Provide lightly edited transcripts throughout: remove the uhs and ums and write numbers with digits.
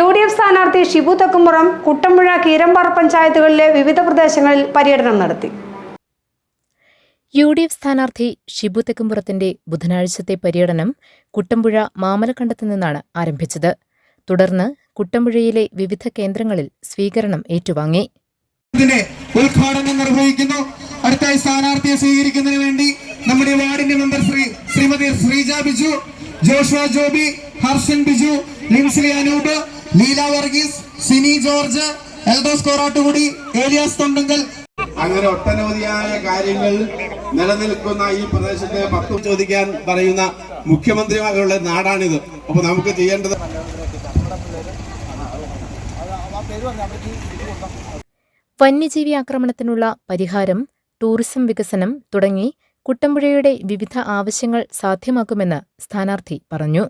UDF സ്ഥാനാർത്ഥി ഷിബു തെക്കുംപുറം കുട്ടമ്പുഴ കീരമ്പാറ പഞ്ചായത്തുകളിലെ വിവിധ പ്രദേശങ്ങളിൽ പര്യടനം നടത്തി. UDF സ്ഥാനാർത്ഥി ഷിബു തെക്കുംപുറത്തിന്റെ ബുധനാഴ്ചത്തെ പര്യടനം കുട്ടമ്പുഴ മാമലക്കണ്ടത്ത് നിന്നാണ് ആരംഭിച്ചത്. തുടർന്ന് കുട്ടമ്പുഴയിലെ വിവിധ കേന്ദ്രങ്ങളിൽ സ്വീകരണം ഏറ്റുവാങ്ങി. ഉദ്ഘാടനം നിർവഹിക്കുന്നു. അടുത്തായി സ്ഥാനാർത്ഥിയെ സ്വീകരിക്കുന്നതിന് വേണ്ടി നമ്മുടെ വാർഡിന്റെ മെമ്പർ ശ്രീമതി ശ്രീജ ബിജു, ജോഷുവ ജോബി, ഹർഷൻ ബിജു, ലിൻസിലി അനൂപ്, ലീല വർഗീസ്, സിനി ജോർജ്, എൽദോസ് കോറാട്ടുകുടി, ഏലിയാസ് തൊണ്ടങ്കൽ, അങ്ങനെ ഒട്ടനവധിയായ കാര്യങ്ങൾ നിലനിൽക്കുന്ന ഈ പ്രദേശത്തെ പത്തു ചോദിക്കാൻ പറയുന്ന മുഖ്യമന്ത്രിമാരുടെ നാടാണിത്. അപ്പൊ നമുക്ക് ചെയ്യേണ്ടത് വന്യജീവി ആക്രമണത്തിനുള്ള പരിഹാരം, ടൂറിസം വികസനം തുടങ്ങി കുട്ടമ്പുഴയുടെ വിവിധ ആവശ്യങ്ങൾ സാധ്യമാക്കുമെന്ന് സ്ഥാനാർത്ഥി പറഞ്ഞു.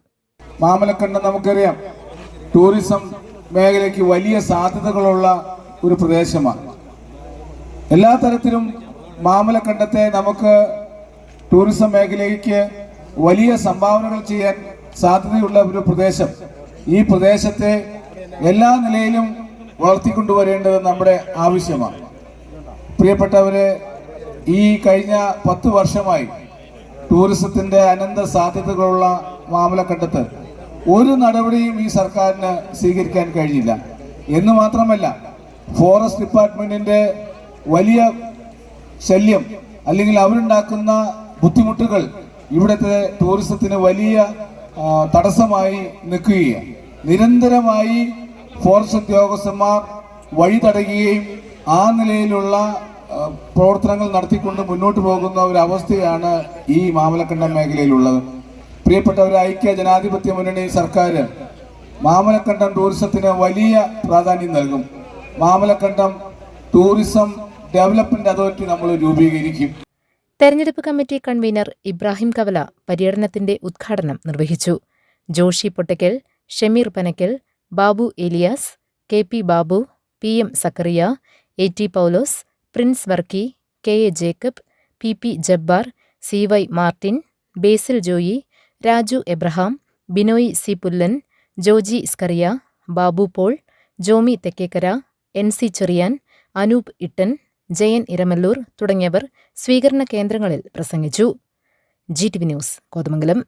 മാമലക്കണ്ടം നമുക്കറിയാം, ടൂറിസം മേഖലയ്ക്ക് വലിയ സാധ്യതകളുള്ള ഒരു പ്രദേശമാണ്. എല്ലാ തരത്തിലും മാമലക്കണ്ടത്തെ നമുക്ക് ടൂറിസം മേഖലയ്ക്ക് വലിയ സംഭാവനകൾ ചെയ്യാൻ സാധ്യതയുള്ള ഒരു പ്രദേശം. ഈ പ്രദേശത്തെ എല്ലാ നിലയിലും വളർത്തിക്കൊണ്ടുവരേണ്ടത് നമ്മുടെ ആവശ്യമാണ്. പ്രിയപ്പെട്ടവരെ, ഈ കഴിഞ്ഞ 10 വർഷമായി ടൂറിസത്തിന്റെ അനന്ത സാധ്യതകളുള്ള മാമലക്കണ്ടത്ത് ഒരു നടപടിയും ഈ സർക്കാരിന് സ്വീകരിക്കാൻ കഴിഞ്ഞില്ല എന്ന് മാത്രമല്ല, ഫോറസ്റ്റ് ഡിപ്പാർട്ട്മെന്റിന്റെ വലിയ ശല്യം അല്ലെങ്കിൽ അവരുണ്ടാക്കുന്ന ബുദ്ധിമുട്ടുകൾ ഇവിടുത്തെ ടൂറിസത്തിന് വലിയ തടസ്സമായി നിൽക്കുകയാണ്. നിരന്തരമായി ഫോറസ്റ്റ് ഉദ്യോഗസ്ഥന്മാർ വഴി തടയുകയും ആ നിലയിലുള്ള പ്രവർത്തനങ്ങൾ നടത്തിക്കൊണ്ട് മുന്നോട്ട് പോകുന്ന ഒരു അവസ്ഥയാണ് ഈ മാമലക്കണ്ടം മേഖലയിലുള്ളത്. പ്രിയപ്പെട്ടവരെ, ഐക്യ ജനാധിപത്യ മുന്നണി സർക്കാർ മാമലക്കണ്ടം ടൂറിസത്തിന് വലിയ പ്രാധാന്യം നൽകും. മാമലക്കണ്ടം ടൂറിസം ഡെവലപ്മെന്റ് അതോറിറ്റി നമ്മൾ രൂപീകരിക്കും. തെരഞ്ഞെടുപ്പ് കമ്മിറ്റി കൺവീനർ ഇബ്രാഹിം കവല പര്യടനത്തിന്റെ ഉദ്ഘാടനം നിർവഹിച്ചു. Joshi Pottakkal, Shameer Panakkal, Babu Elias, KP Babu, PM Sakkariya, AT Paulose, Prince Varkey, KA Jacob, PP Jabbar, CY Martin, Basil Joy, Raju Abraham, Binoy C Pullan, Joji Scaria, Babu Paul, Jomy Thekkekkara, NC Cherian, Anoop Ittan, Jayan Iramalloor തുടങ്ങിയവർ സ്വീകരണ കേന്ദ്രങ്ങളിൽ പ്രസംഗിച്ചു. GTV news, Kothamangalam.